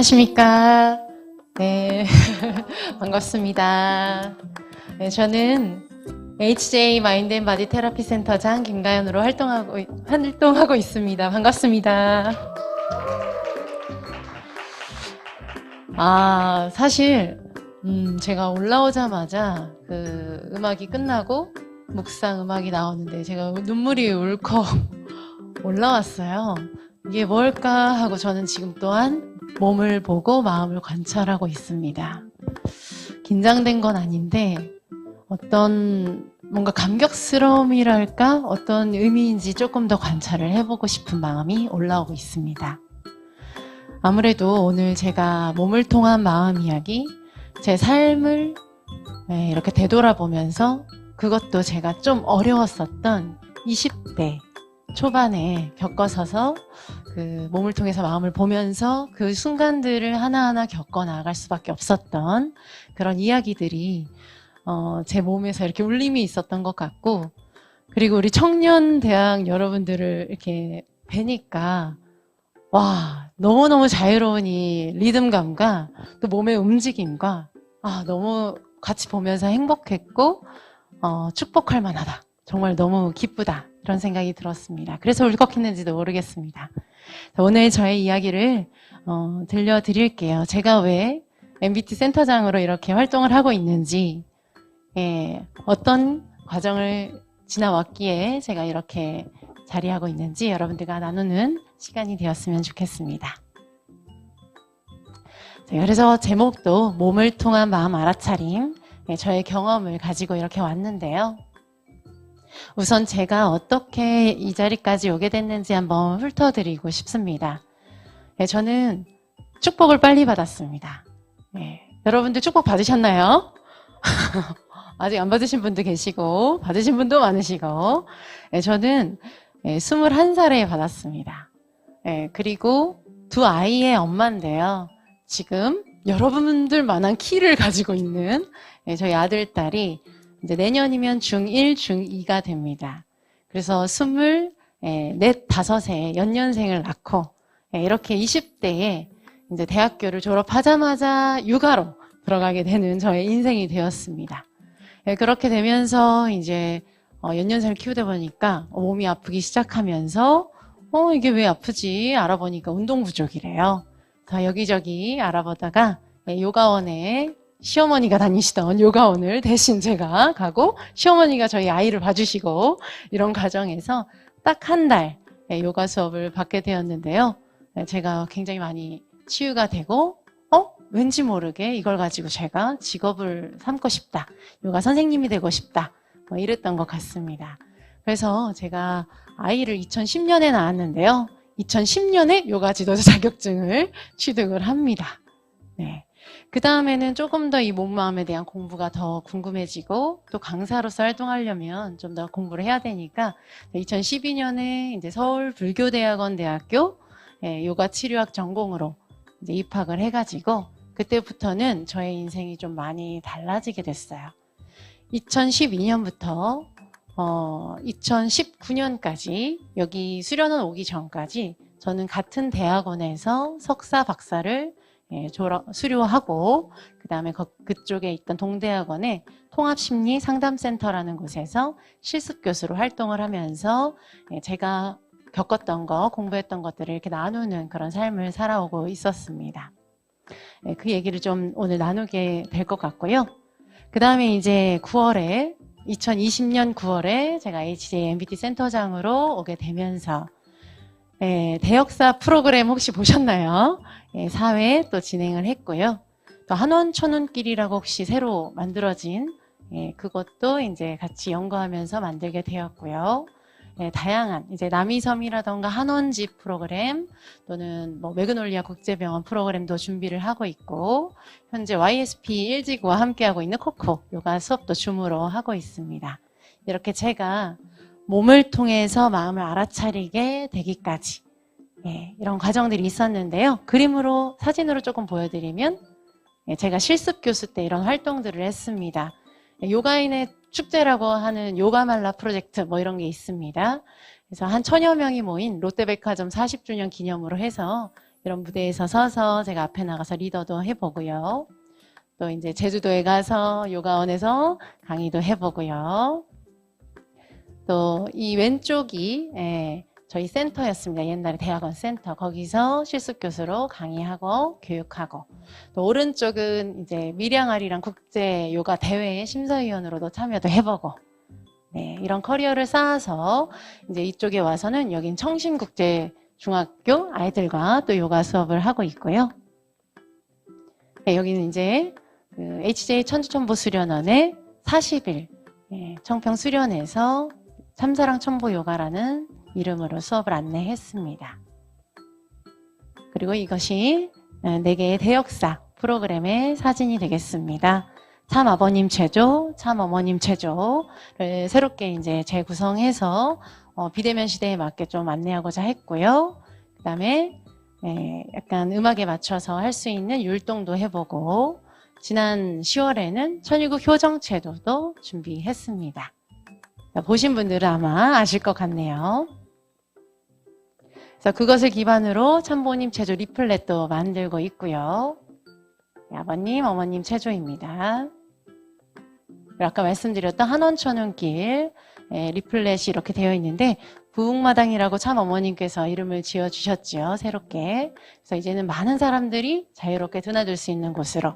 안녕하십니까. 네, 반갑습니다. 네, 저는 HJ 마인드 앤 바디 테라피 센터장 김가연으로 활동하고 있습니다. 반갑습니다. 사실, 제가 올라오자마자 그 음악이 끝나고 묵상 음악이 나오는데 제가 눈물이 울컥 올라왔어요. 이게 뭘까 하고 저는 지금 또한 몸을 보고 마음을 관찰하고 있습니다. 긴장된 건 아닌데 어떤 뭔가 감격스러움이랄까 어떤 의미인지 조금 더 관찰을 해보고 싶은 마음이 올라오고 있습니다. 아무래도 오늘 제가 몸을 통한 마음 이야기, 제 삶을 이렇게 되돌아보면서 그것도 제가 좀 어려웠었던 20대 초반에 겪어서서 그 몸을 통해서 마음을 보면서 그 순간들을 하나하나 겪어 나갈 수밖에 없었던 그런 이야기들이 제 몸에서 이렇게 울림이 있었던 것 같고, 그리고 우리 청년 대학 여러분들을 이렇게 뵈니까 와, 너무너무 자유로운 이 리듬감과 또 몸의 움직임과 너무 같이 보면서 행복했고 축복할 만하다. 정말 너무 기쁘다. 이런 생각이 들었습니다. 그래서 울컥했는지도 모르겠습니다. 오늘 저의 이야기를 들려드릴게요. 제가 왜 MBT 센터장으로 이렇게 활동을 하고 있는지, 어떤 과정을 지나왔기에 제가 이렇게 자리하고 있는지 여러분들과 나누는 시간이 되었으면 좋겠습니다. 그래서 제목도 몸을 통한 마음 알아차림, 저의 경험을 가지고 이렇게 왔는데요. 우선 제가 어떻게 이 자리까지 오게 됐는지 한번 훑어드리고 싶습니다. 저는 축복을 빨리 받았습니다. 여러분들 축복 받으셨나요? 아직 안 받으신 분도 계시고 받으신 분도 많으시고, 저는 21살에 받았습니다. 그리고 두 아이의 엄마인데요. 지금 여러분들만한 키를 가지고 있는 저희 아들, 딸이 이제 내년이면 중1, 중2가 됩니다. 그래서 24, 5세 연년생을 낳고 이렇게 20대에 이제 대학교를 졸업하자마자 육아로 들어가게 되는 저의 인생이 되었습니다. 그렇게 되면서 이제 연년생을 키우다 보니까 몸이 아프기 시작하면서 이게 왜 아프지? 알아보니까 운동 부족이래요. 다 여기저기 알아보다가 요가원에 시어머니가 다니시던 요가원을 대신 제가 가고 시어머니가 저희 아이를 봐주시고 이런 과정에서 딱 한 달 요가 수업을 받게 되었는데요. 제가 굉장히 많이 치유가 되고 왠지 모르게 이걸 가지고 제가 직업을 삼고 싶다. 요가 선생님이 되고 싶다. 이랬던 것 같습니다. 그래서 제가 아이를 2010년에 낳았는데요. 2010년에 요가 지도자 자격증을 취득을 합니다. 그 다음에는 조금 더 이 몸마음에 대한 공부가 더 궁금해지고 또 강사로서 활동하려면 좀 더 공부를 해야 되니까 2012년에 이제 서울 불교대학원 대학교 요가 치료학 전공으로 이제 입학을 해가지고 그때부터는 저의 인생이 좀 많이 달라지게 됐어요. 2012년부터 2019년까지 여기 수련원 오기 전까지 저는 같은 대학원에서 석사 박사를 수료하고 그 다음에 그쪽에 있던 동대학원의 통합심리상담센터라는 곳에서 실습교수로 활동을 하면서 제가 겪었던 거, 공부했던 것들을 이렇게 나누는 그런 삶을 살아오고 있었습니다. 그 얘기를 좀 오늘 나누게 될 것 같고요. 그 다음에 이제 2020년 9월에 제가 HJ MBT 센터장으로 오게 되면서 대역사 프로그램 혹시 보셨나요? 4회 또 진행을 했고요. 또 한원 천운길이라고 혹시 새로 만들어진 그것도 이제 같이 연구하면서 만들게 되었고요. 다양한 이제 남이섬이라던가 한원집 프로그램 또는 뭐 매그놀리아 국제병원 프로그램도 준비를 하고 있고 현재 YSP 1지구와 함께하고 있는 코코 요가 수업도 줌으로 하고 있습니다. 이렇게 제가 몸을 통해서 마음을 알아차리게 되기까지 이런 과정들이 있었는데요. 그림으로 사진으로 조금 보여드리면 제가 실습 교수 때 이런 활동들을 했습니다. 요가인의 축제라고 하는 요가말라 프로젝트 뭐 이런 게 있습니다. 그래서 한 1000여 명이 모인 롯데백화점 40주년 기념으로 해서 이런 무대에서 서서 제가 앞에 나가서 리더도 해보고요. 또 이제 제주도에 가서 요가원에서 강의도 해보고요. 또 이 왼쪽이 저희 센터였습니다. 옛날에 대학원 센터. 거기서 실습 교수로 강의하고 교육하고, 또 오른쪽은 이제 밀양아리랑 국제 요가 대회의 심사위원으로도 참여도 해보고, 네, 이런 커리어를 쌓아서 이제 이쪽에 와서는 여긴 청신국제중학교 아이들과 또 요가 수업을 하고 있고요. 네, 여기는 이제 그 HJ 천주천보수련원의 40일 청평수련에서 참사랑 천보 요가라는 이름으로 수업을 안내했습니다. 그리고 이것이 4개의 대역사 프로그램의 사진이 되겠습니다. 참 아버님 체조, 참 어머님 체조를 새롭게 이제 재구성해서 비대면 시대에 맞게 좀 안내하고자 했고요. 그 다음에 약간 음악에 맞춰서 할 수 있는 율동도 해보고, 지난 10월에는 천일국 효정체조도 준비했습니다. 보신 분들은 아마 아실 것 같네요. 그래서 그것을 기반으로 참보님 체조 리플렛도 만들고 있고요. 아버님, 어머님 체조입니다. 아까 말씀드렸던 한원천운길 리플렛이 이렇게 되어 있는데, 부흥마당이라고 참 어머님께서 이름을 지어주셨죠, 새롭게. 그래서 이제는 많은 사람들이 자유롭게 드나들 수 있는 곳으로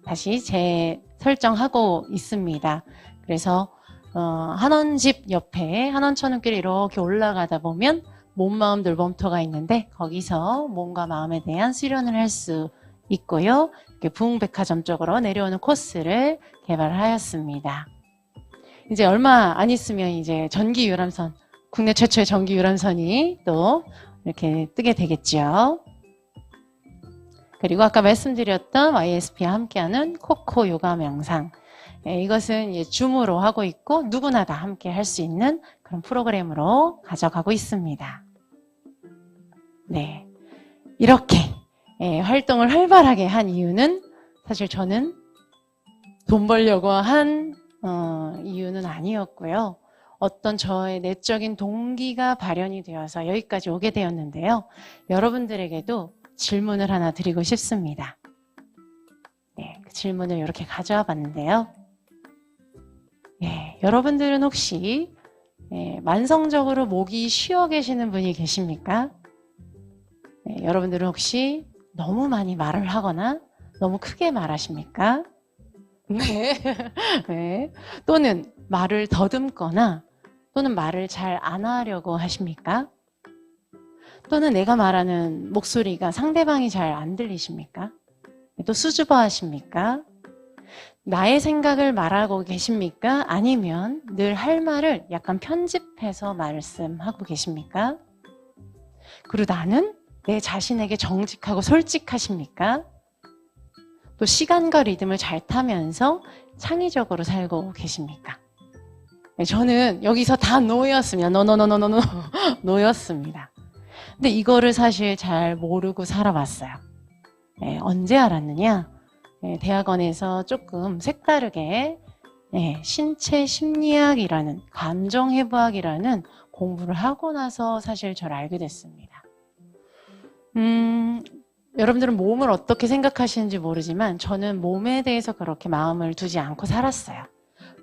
다시 재설정하고 있습니다. 그래서 한원집 옆에 한원천운길에 이렇게 올라가다 보면 몸, 마음, 돌봄터가 있는데, 거기서 몸과 마음에 대한 수련을 할 수 있고요. 이렇게 부흥백화점 쪽으로 내려오는 코스를 개발하였습니다. 이제 얼마 안 있으면 이제 전기 유람선, 국내 최초의 전기 유람선이 또 이렇게 뜨게 되겠죠. 그리고 아까 말씀드렸던 YSP와 함께하는 코코 요가 명상. 이것은 줌으로 하고 있고 누구나 다 함께 할 수 있는 그런 프로그램으로 가져가고 있습니다. 네, 이렇게 활동을 활발하게 한 이유는 사실 저는 돈 벌려고 한 이유는 아니었고요. 어떤 저의 내적인 동기가 발현이 되어서 여기까지 오게 되었는데요. 여러분들에게도 질문을 하나 드리고 싶습니다. 네, 그 질문을 이렇게 가져와 봤는데요. 여러분들은 혹시 만성적으로 목이 쉬어 계시는 분이 계십니까? 여러분들은 혹시 너무 많이 말을 하거나 너무 크게 말하십니까? 네. 네. 또는 말을 더듬거나 또는 말을 잘 안 하려고 하십니까? 또는 내가 말하는 목소리가 상대방이 잘 안 들리십니까? 또 수줍어 하십니까? 나의 생각을 말하고 계십니까? 아니면 늘 할 말을 약간 편집해서 말씀하고 계십니까? 그리고 나는 내 자신에게 정직하고 솔직하십니까? 또 시간과 리듬을 잘 타면서 창의적으로 살고 계십니까? 저는 여기서 다 노였습니다. 노였습니다. 근데 이거를 사실 잘 모르고 살아왔어요. 언제 알았느냐? 대학원에서 조금 색다르게 신체 심리학이라는, 감정해부학이라는 공부를 하고 나서 사실 저를 알게 됐습니다. 여러분들은 몸을 어떻게 생각하시는지 모르지만 저는 몸에 대해서 그렇게 마음을 두지 않고 살았어요.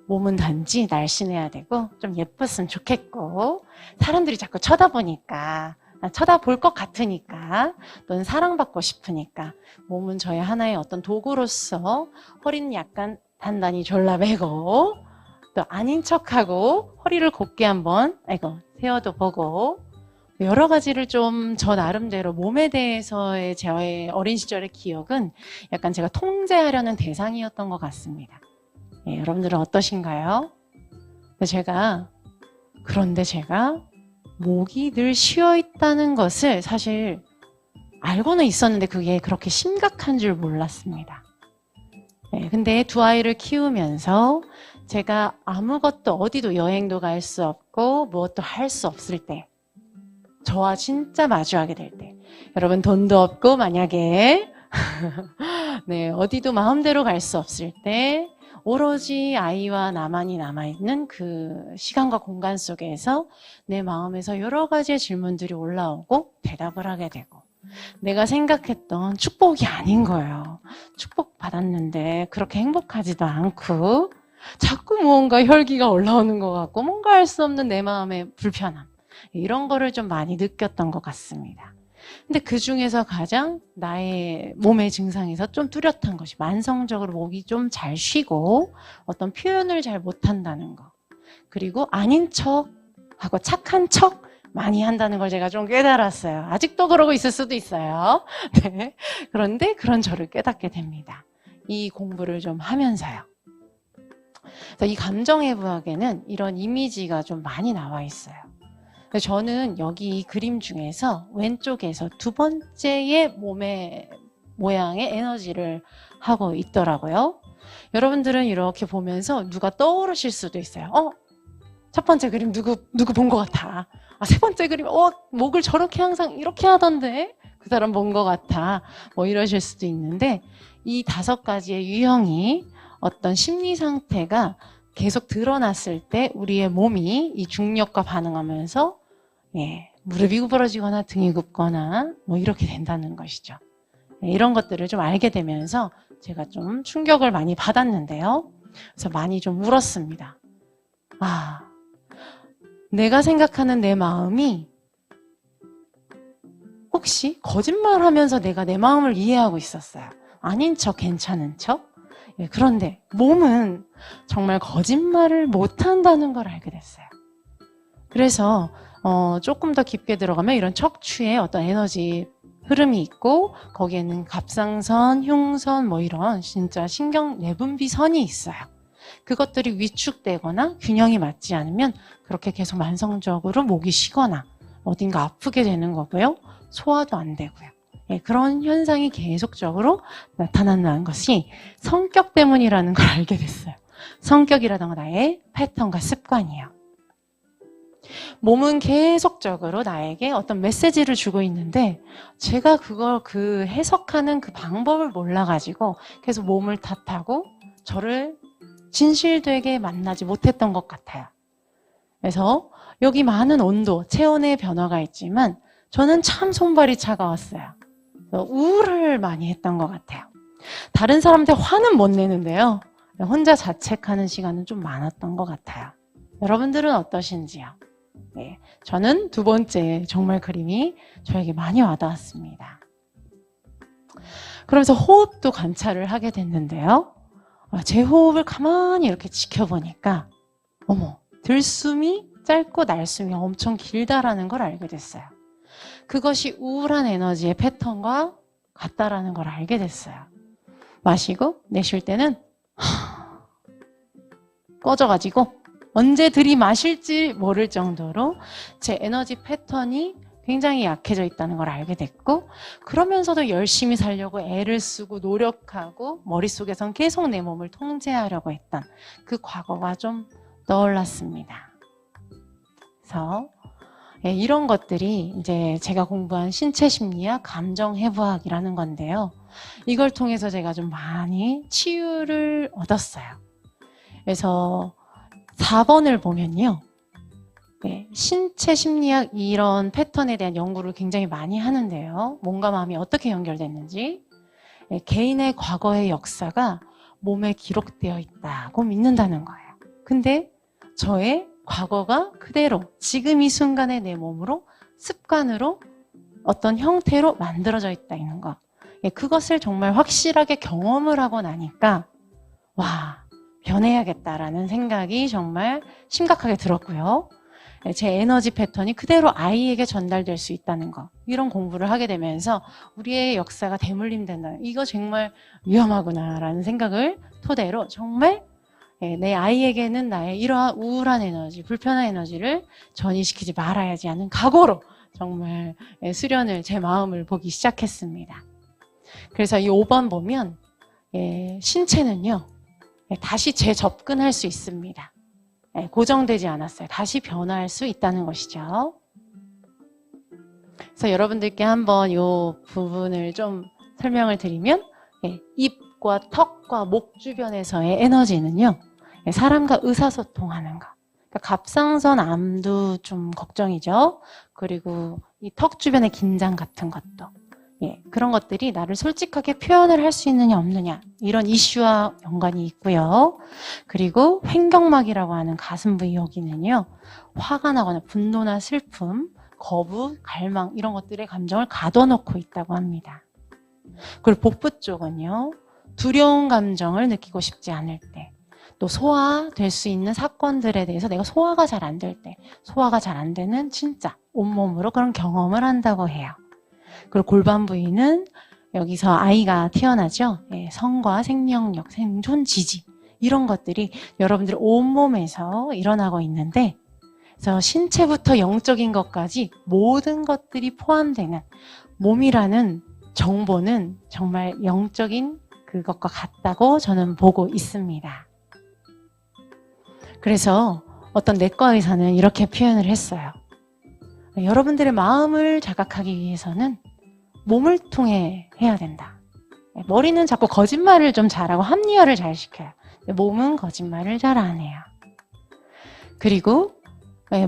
몸은 단지 날씬해야 되고 좀 예뻤으면 좋겠고, 사람들이 자꾸 쳐다보니까, 쳐다볼 것 같으니까, 또는 사랑받고 싶으니까 몸은 저의 하나의 어떤 도구로서 허리는 약간 단단히 졸라매고 또 아닌 척하고 허리를 곧게 한번 세워도 보고, 여러 가지를 좀 저 나름대로 몸에 대해서의 저의 어린 시절의 기억은 약간 제가 통제하려는 대상이었던 것 같습니다. 여러분들은 어떠신가요? 그런데 제가 목이 늘 쉬어 있다는 것을 사실 알고는 있었는데 그게 그렇게 심각한 줄 몰랐습니다. 근데 두 아이를 키우면서 제가 아무것도 어디도 여행도 갈 수 없고 무엇도 할 수 없을 때, 저와 진짜 마주하게 될 때, 여러분 돈도 없고 만약에 어디도 마음대로 갈 수 없을 때 오로지 아이와 나만이 남아있는 그 시간과 공간 속에서 내 마음에서 여러 가지의 질문들이 올라오고 대답을 하게 되고, 내가 생각했던 축복이 아닌 거예요. 축복 받았는데 그렇게 행복하지도 않고 자꾸 무언가 혈기가 올라오는 것 같고 뭔가 할 수 없는 내 마음의 불편함, 이런 거를 좀 많이 느꼈던 것 같습니다. 근데 그 중에서 가장 나의 몸의 증상에서 좀 뚜렷한 것이 만성적으로 목이 좀 잘 쉬고 어떤 표현을 잘 못한다는 거, 그리고 아닌 척하고 착한 척 많이 한다는 걸 제가 좀 깨달았어요. 아직도 그러고 있을 수도 있어요. 네. 그런데 그런 저를 깨닫게 됩니다. 이 공부를 좀 하면서요. 그래서 이 감정해부학에는 이런 이미지가 좀 많이 나와 있어요. 저는 여기 이 그림 중에서 왼쪽에서 두 번째의 몸의 모양의 에너지를 하고 있더라고요. 여러분들은 이렇게 보면서 누가 떠오르실 수도 있어요. 첫 번째 그림 누구 본 것 같아. 세 번째 그림, 목을 저렇게 항상 이렇게 하던데 그 사람 본 것 같아. 뭐 이러실 수도 있는데, 이 5가지의 유형이 어떤 심리 상태가 계속 드러났을 때 우리의 몸이 이 중력과 반응하면서 무릎이 구부러지거나 등이 굽거나 뭐 이렇게 된다는 것이죠. 이런 것들을 좀 알게 되면서 제가 좀 충격을 많이 받았는데요. 그래서 많이 좀 울었습니다. 내가 생각하는 내 마음이 혹시 거짓말하면서 내가 내 마음을 이해하고 있었어요. 아닌 척, 괜찮은 척. 그런데 몸은 정말 거짓말을 못한다는 걸 알게 됐어요. 그래서 조금 더 깊게 들어가면 이런 척추에 어떤 에너지 흐름이 있고 거기에는 갑상선, 흉선 뭐 이런 진짜 신경 내분비 선이 있어요. 그것들이 위축되거나 균형이 맞지 않으면 그렇게 계속 만성적으로 목이 쉬거나 어딘가 아프게 되는 거고요. 소화도 안 되고요. 그런 현상이 계속적으로 나타난다는 것이 성격 때문이라는 걸 알게 됐어요. 성격이라는 건 나의 패턴과 습관이에요. 몸은 계속적으로 나에게 어떤 메시지를 주고 있는데 제가 그걸 해석하는 그 방법을 몰라가지고 계속 몸을 탓하고 저를 진실되게 만나지 못했던 것 같아요. 그래서 여기 많은 온도, 체온의 변화가 있지만 저는 참 손발이 차가웠어요. 우울을 많이 했던 것 같아요. 다른 사람한테 화는 못 내는데요. 혼자 자책하는 시간은 좀 많았던 것 같아요. 여러분들은 어떠신지요? 저는 두 번째 정말 그림이 저에게 많이 와닿았습니다. 그러면서 호흡도 관찰을 하게 됐는데요. 제 호흡을 가만히 이렇게 지켜보니까 들숨이 짧고 날숨이 엄청 길다라는 걸 알게 됐어요. 그것이 우울한 에너지의 패턴과 같다라는 걸 알게 됐어요. 마시고 내쉴 때는 꺼져가지고 언제 들이마실지 모를 정도로 제 에너지 패턴이 굉장히 약해져 있다는 걸 알게 됐고, 그러면서도 열심히 살려고 애를 쓰고 노력하고 머릿속에선 계속 내 몸을 통제하려고 했던 그 과거가 좀 떠올랐습니다. 그래서 이런 것들이 이제 제가 공부한 신체심리학, 감정해부학이라는 건데요. 이걸 통해서 제가 좀 많이 치유를 얻었어요. 그래서 4번을 보면요. 신체 심리학 이런 패턴에 대한 연구를 굉장히 많이 하는데요. 몸과 마음이 어떻게 연결됐는지, 개인의 과거의 역사가 몸에 기록되어 있다고 믿는다는 거예요. 근데 저의 과거가 그대로 지금 이 순간의 내 몸으로 습관으로 어떤 형태로 만들어져 있다는 거. 그것을 정말 확실하게 경험을 하고 나니까 변해야겠다라는 생각이 정말 심각하게 들었고요. 제 에너지 패턴이 그대로 아이에게 전달될 수 있다는 거, 이런 공부를 하게 되면서 우리의 역사가 대물림된다, 이거 정말 위험하구나라는 생각을 토대로 정말 내 아이에게는 나의 이러한 우울한 에너지, 불편한 에너지를 전이시키지 말아야지 하는 각오로 정말 수련을, 제 마음을 보기 시작했습니다. 그래서 이 5번 보면 신체는요 다시 재접근할 수 있습니다. 고정되지 않았어요. 다시 변화할 수 있다는 것이죠. 그래서 여러분들께 한번 이 부분을 좀 설명을 드리면, 입과 턱과 목 주변에서의 에너지는요, 사람과 의사소통하는 거. 그러니까 갑상선 암도 좀 걱정이죠. 그리고 이 턱 주변의 긴장 같은 것도. 그런 것들이 나를 솔직하게 표현을 할 수 있느냐 없느냐 이런 이슈와 연관이 있고요. 그리고 횡격막이라고 하는 가슴 부위 여기는요. 화가 나거나 분노나 슬픔, 거부, 갈망 이런 것들의 감정을 가둬놓고 있다고 합니다. 그리고 복부 쪽은요. 두려운 감정을 느끼고 싶지 않을 때, 또 소화될 수 있는 사건들에 대해서 내가 소화가 잘 안 될 때, 소화가 잘 안 되는 진짜 온몸으로 그런 경험을 한다고 해요. 그리고 골반 부위는 여기서 아이가 태어나죠. 성과 생명력, 생존 지지 이런 것들이 여러분들 온몸에서 일어나고 있는데, 그래서 신체부터 영적인 것까지 모든 것들이 포함되는 몸이라는 정보는 정말 영적인 그것과 같다고 저는 보고 있습니다. 그래서 어떤 내과 의사는 이렇게 표현을 했어요. 여러분들의 마음을 자각하기 위해서는 몸을 통해 해야 된다. 머리는 자꾸 거짓말을 좀 잘하고 합리화를 잘 시켜요. 몸은 거짓말을 잘 안 해요. 그리고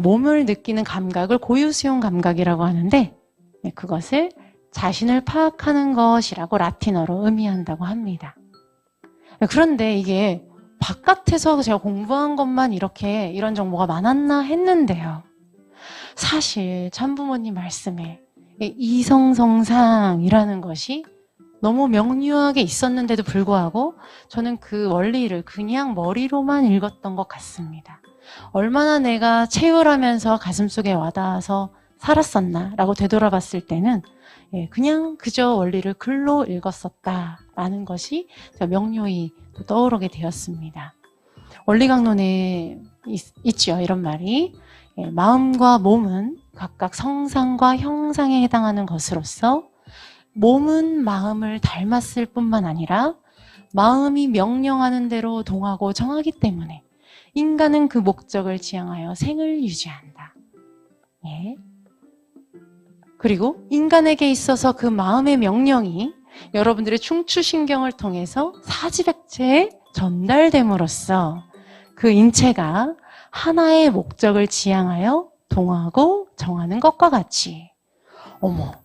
몸을 느끼는 감각을 고유수용 감각이라고 하는데, 그것을 자신을 파악하는 것이라고 라틴어로 의미한다고 합니다. 그런데 이게 바깥에서 제가 공부한 것만 이렇게 이런 정보가 많았나 했는데요. 사실 참부모님 말씀에 이성성상이라는 것이 너무 명료하게 있었는데도 불구하고 저는 그 원리를 그냥 머리로만 읽었던 것 같습니다. 얼마나 내가 체휼하면서 가슴속에 와닿아서 살았었나 라고 되돌아봤을 때는 그냥 그저 원리를 글로 읽었었다라는 것이 명료히 떠오르게 되었습니다. 원리강론에 있죠. 이런 말이. 마음과 몸은 각각 성상과 형상에 해당하는 것으로서 몸은 마음을 닮았을 뿐만 아니라 마음이 명령하는 대로 동하고 정하기 때문에 인간은 그 목적을 지향하여 생을 유지한다. 그리고 인간에게 있어서 그 마음의 명령이 여러분들의 중추신경을 통해서 사지백체에 전달됨으로써 그 인체가 하나의 목적을 지향하여 동하고 정하는 것과 같이,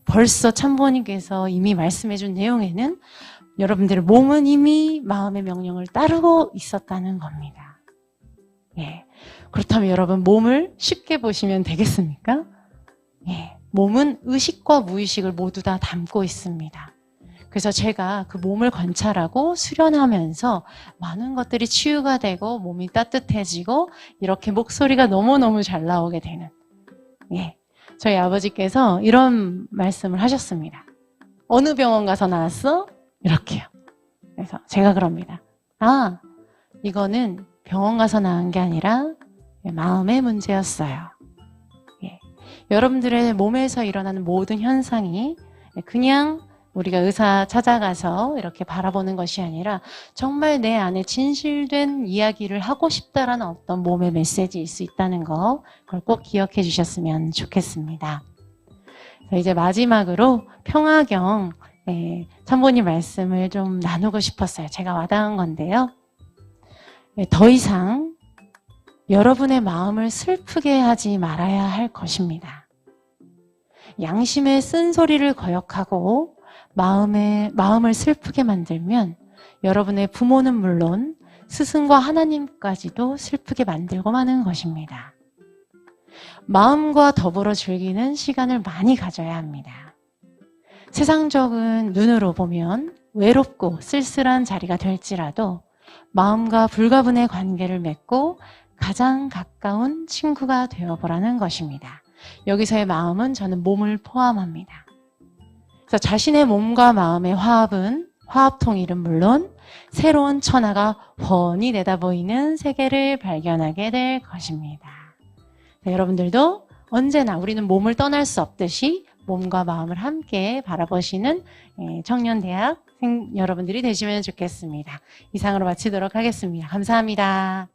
벌써 참부모님께서 이미 말씀해준 내용에는 여러분들의 몸은 이미 마음의 명령을 따르고 있었다는 겁니다. 그렇다면 여러분 몸을 쉽게 보시면 되겠습니까? 몸은 의식과 무의식을 모두 다 담고 있습니다. 그래서 제가 그 몸을 관찰하고 수련하면서 많은 것들이 치유가 되고 몸이 따뜻해지고 이렇게 목소리가 너무너무 잘 나오게 되는, 저희 아버지께서 이런 말씀을 하셨습니다. 어느 병원 가서 나왔어? 이렇게요. 그래서 제가 그럽니다. 이거는 병원 가서 나은 게 아니라 마음의 문제였어요. 여러분들의 몸에서 일어나는 모든 현상이 그냥 우리가 의사 찾아가서 이렇게 바라보는 것이 아니라 정말 내 안에 진실된 이야기를 하고 싶다라는 어떤 몸의 메시지일 수 있다는 거, 그걸 꼭 기억해 주셨으면 좋겠습니다. 이제 마지막으로 평화경 참부모님 말씀을 좀 나누고 싶었어요. 제가 와닿은 건데요. 더 이상 여러분의 마음을 슬프게 하지 말아야 할 것입니다. 양심의 쓴소리를 거역하고 마음을 슬프게 만들면 여러분의 부모는 물론 스승과 하나님까지도 슬프게 만들고 마는 것입니다. 마음과 더불어 즐기는 시간을 많이 가져야 합니다. 세상적인 눈으로 보면 외롭고 쓸쓸한 자리가 될지라도 마음과 불가분의 관계를 맺고 가장 가까운 친구가 되어보라는 것입니다. 여기서의 마음은 저는 몸을 포함합니다. 그래서 자신의 몸과 마음의 화합통일은 물론 새로운 천하가 훤히 내다보이는 세계를 발견하게 될 것입니다. 여러분들도 언제나 우리는 몸을 떠날 수 없듯이 몸과 마음을 함께 바라보시는 청년대학 여러분들이 되시면 좋겠습니다. 이상으로 마치도록 하겠습니다. 감사합니다.